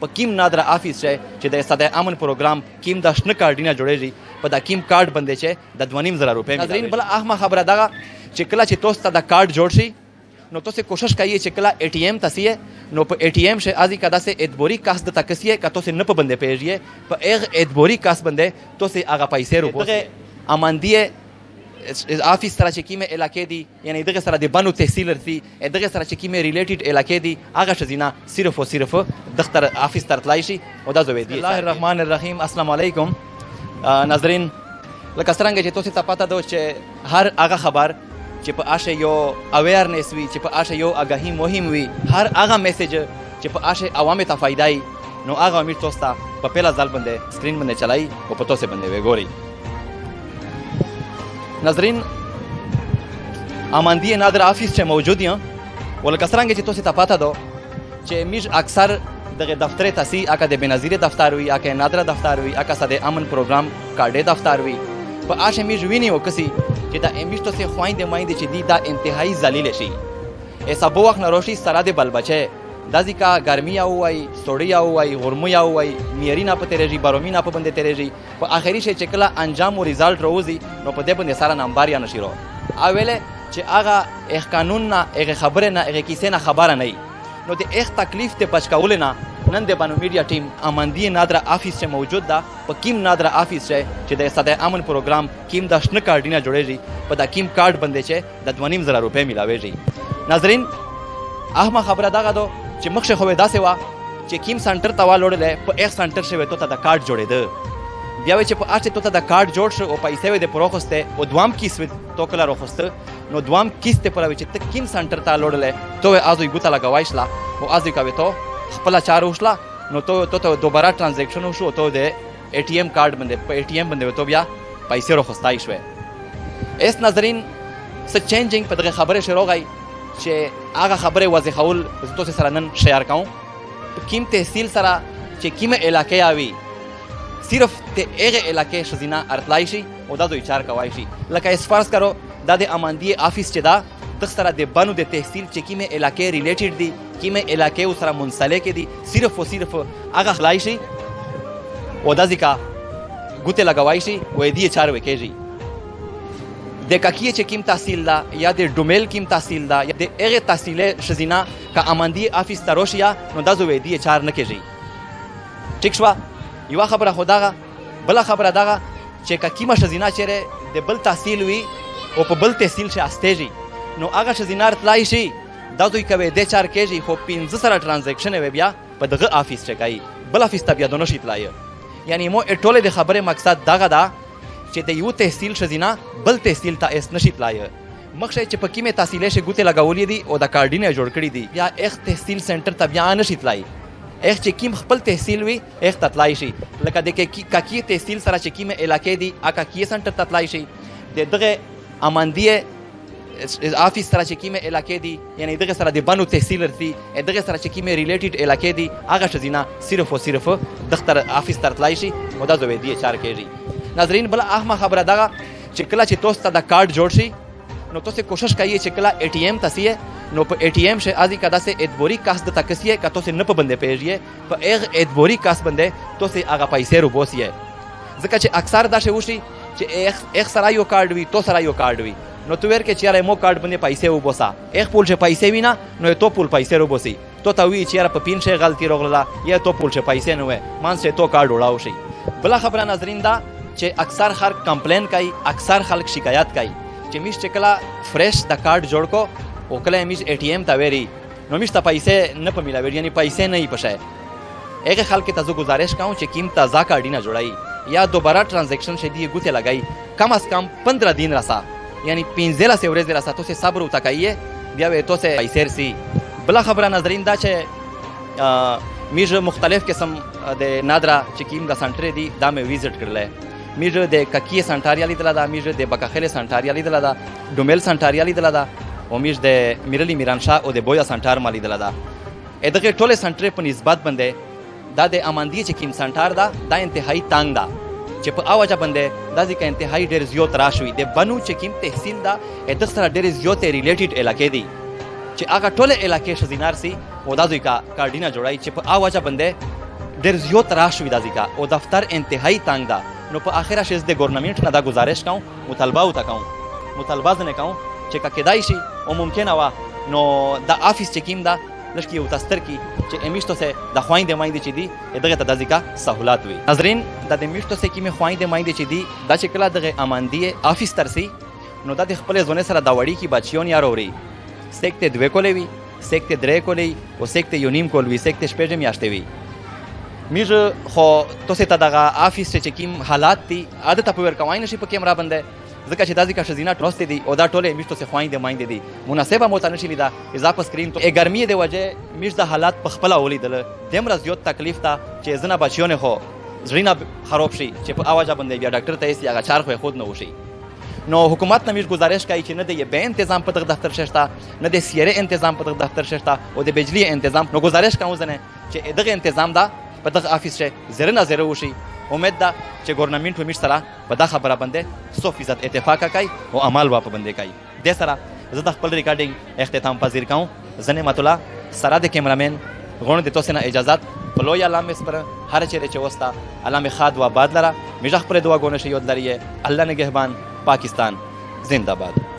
په کیم نادره افیس چې د صدای امن پروګرام کیم د شنه کارډینه جوړیږي په دا کیم کارت باندې چې د 2.5 روپۍ ناظرین بل اهمه خبره ده چې کله چې تاسو ته د کارت جوړ شي نو تاسو کوشش کوي چې کله ای ټی ایم تاسیه نو په ای ټی ایم شه ازي کدا سه ادبوري کاس د تکسیه کا تاسو نه په بندې پیژې په اغه ادبوري کاس باندې تاسو هغه پیسې روپو اماندیه آفیس سره چې کیمه علاقې دي یعنی دغه سره د بنو تحصیل رسي دغه سره چې کیمه ریلیټډ علاقې دي هغه شزینه صرف او صرف دفتر آفیس تر تلای شي او دا زوی دی الله الرحمن الرحیم السلام علیکم ناظرین لکه څنګه چې تاسو ته پته ده چې هر هغه خبر چې په آشه یو اویرنس وي چې په آشه یو آگاهی مهم وي هر هغه میسج چې په آشه عوامو ته فائدای نو هغه امیر تاسو ته په پیلا ځل باندې سکرین باندې چلای او په تاسو باندې وګورئ ناظرین اماندی نادر آفیس چې موجود یم ولکه څنګه چې تاسو ته پته ده چې میش اکثر دغه دفتر تاسی اکا د بنظیر دفتر وي اکا نادر دفتر وي اکا صد امن پروګرام کارډ دفتر وي په آشه میش ویني وکسي چې دا امیش ته خوایند مایند چې دی دا انتهایی ذلیل شي ایسا بو وخت نروشي سره د بل بچه دازی کا گرمی او وای سوړی او وای غرمو او وای میرینا په تیرېږي بارومینا په باندې تیرېږي په اخري شي چې کله انجام او ریزالټ روزي نو په دې باندې سره نمبر یا نشيرو اوله چې هغه اخ قانون نه هغه خبره نه هغه کیسه نه خبره نه نو د اخ تکلیف ته بچکول نه نن د بانو میډیا ټیم اماندی نادره آفیس چې موجود ده په کیم نادره آفیس چې د صدای امن پروګرام کیم د شنه کارډینه جوړیږي په دا کیم کارت باندې چې د 2.5 روپۍ ملاويږي ناظرین اهمه خبره دغه ده چې مخشه خو داسې وا چې کیم سنټر ته والوړل په ایک سنټر شوی ته د کارت جوړېده بیا چې په اته ته د کارت جوړ شو او پیسې د پروخسته او دوام کیس تو کله روخسته نو دوام کیس ته پروي چې ته کیم سنټر ته والوړل ته ازوي ګوته لګوایشلا او ازوي کوي ته خپل چارو وشلا نو ته دوباره ترانزیکشن وشو ته د ای ټی ایم کارت باندې په ای ټی ایم باندې ته بیا پیسې روخستای شوې اس ناظرین څه چینجینګ په دغه خبره شروع غي چې هغه خبره وضاحول تاسو سره نن شیر کوم کیم تحصیل سره چې کیمه علاقې اوي صرف ته هغه علاقې شزینه ارتلای شي او دا دوی چار کوي شي لکه اس فرض کرو دا د اماندی آفیس چې دا د سره د بنو د تحصیل چې کیمه علاقې ریلیټډ دي کیمه علاقې سره منسلک دي صرف او صرف هغه خلای شي او دا ځکه ګوته لګوي شي وې دی چار وکېږي د کاکیه چې کیم تحصیل دا یا د ډومیل کیم تحصیل دا یا د هغه تحصیل شزینه کا اماندی آفیس تروشیا نو دا زوی دی چار نه کېږي ټیک شو یو خبره خداغه بل خبره دغه چې کیمه شزینه چیرې د بل تحصیل وي او په بل تحصیل شي استېږي نو هغه شزینه تلای شي دا دوی کوي د چار کېږي خو 15 سره ترانزیکشن وي بیا په دغه آفیس ته کوي بل آفیس ته بیا دونه شي تلای یعنی مو ټوله د خبره مقصد دغه دا چې د یو تحصیل شزینه بل تحصیل ته اس نشي تلای مخشه چې په کیمه تحصیل شي ګوته لګولې دي او د کارډینه جوړ کړی دي بیا اخ تحصیل سنټر ته بیا نشي تلای اخ چې کیم خپل تحصیل وي اخ تطلای شي لکه د کاکی تحصیل سره چې کیمه علاقې دي اکا کی سنټر تطلای شي د دغه اماندیه آفیس سره چې کیمه علاقې دي یعنی دغه سره د بنو تحصیل رسي دغه سره چې کیمه ریلیټډ علاقې دي هغه شزینه صرف او صرف دفتر آفیس تطلای شي او دا زوی دی چار کېږي ناظرین بل اهمه خبره ده چې کله چې تاسو ته د کارت جوړ شي نو تاسو کوشش کوي چې کله ای ټی ایم تاسیه نو په ای ټی ایم شه ازي کدا سه ادبوري کاس د تکسیه کا تاسو نه په باندې پیژې په اغه ادبوري کاس باندې تاسو هغه پیسې روبوسیه ځکه چې اکثر دا شی وشي چې اخ سره یو کارت وي تو سره یو کارت وي نو تو ورکه چې یاره مو کارت باندې پیسې وبوسا اخ پول چې پیسې وینا نو ته پول پیسې روبوسي تو ته وی چې یاره په پین شي غلطي روغله یا تو پول چې پیسې نه وې مان سه تو کارت وړاو شي بل خبره ناظرین دا چې اکثر خلک کمپلین کوي اکثر خلک شکایت کوي چې میش چې کله فریش د کارت جوړ کو او کله میش ای ټی ایم ته وری نو میش ته پیسې نه په ملاوي یعنی پیسې نه یې پښه هغه خلک ته زه گزارش کوم چې کیم تازه کارډینه جوړای یا دوباره ترانزیکشن شدی ګوته لګای کم از کم 15 दिन راسا یعنی 15 ورځې راسا تاسو صبر وتکایې بیا وې تاسو پیسې رسی بل خبره نظرین دا چې میژه مختلف قسم د نادره چې کیم د سنټر دی دا مې ویزټ کړل میژه د ککی سنټاریا لیدل دا میژه د بکخله سنټاریا لیدل دا ډومیل سنټاریا لیدل دا او میژه د میرلی میرانشاه او د بویا سنټار مالی لیدل دا دغه ټوله سنټر په نسبت باندې دا د اماندی چې کیم سنټار دا د انتهایی تنگ دا چې په اواجه باندې د ځکه انتهایی ډیر زیات راشوي د بنو چې کیم تحصیل دا د سره ډیر زیات ریلیټډ علاقې دي چې هغه ټوله علاقې شزینار سي او د ځکه کارډینا جوړای چې په اواجه باندې ډېر زیات راش وي دا ځکه او دفتر انتهایی تنګ ده نو په اخره شې د ګورنمنټ نه دا گزارش کوم مطالبه ورته کوم مطالبه ځنې کوم چې که کیدای شي او ممکنه وه نو دا آفیس چې کوم ده لږ کې یو تستر کي چې امیشتو سه د خویندې میندې چې دي دغه ته د ځکه سهولت وي ناظرین دا د میشتو سه کې مې خویندې میندې چې دي دا چې کله دغه اماندی آفیس ترسي نو دا د خپل ځونه سره دا وړي کې بچیون یا وروړي سکته دوه کولې وي سکته درې کولې او سکته یو نیم کول وي سکته شپږ میاشتې وي میږ خو تاسو ته دغه آفیس چې کوم حالات دي عادت په ورکوای نشي په کیمرا باندې ځکه چې دا ځکه شزینه ټروست دي او دا ټوله میشتو سه خویندې میندې دي مناسبه موته نشي لیدا اضافه سکرین ته ګرمي دی وجه میش د حالات په خپل اولیدل دمر زیات تکلیف ته چې زنه بچیونه خو زړینه خراب شي چې په اواجه باندې بیا ډاکټر ته یې هغه چار خو خود نه وشي نو حکومت نمیش گزارش کوي چې نه د به انتظام په دفتر شته نه د سیاره انتظام په دفتر شته او د بجلی انتظام نو گزارش کوم زنه چې دغه انتظام دا په دغه آفیس شه زره نه زره وشي امید ده چې ګورنمنت ومیش سره په دا خبره باندې 100% اتفاق کوي او عمل واپ باندې کوي د سره زه د خپل ریکارډینګ اختتام پذیر کوم زنه متولا سره د کیمرامین غون د توسنه اجازهات په لوی علامه پر هر چیرې چې وستا علامه خاد و آباد لره میژه خپل دعا غونه شي یود لري الله نگهبان پاکستان زندہ باد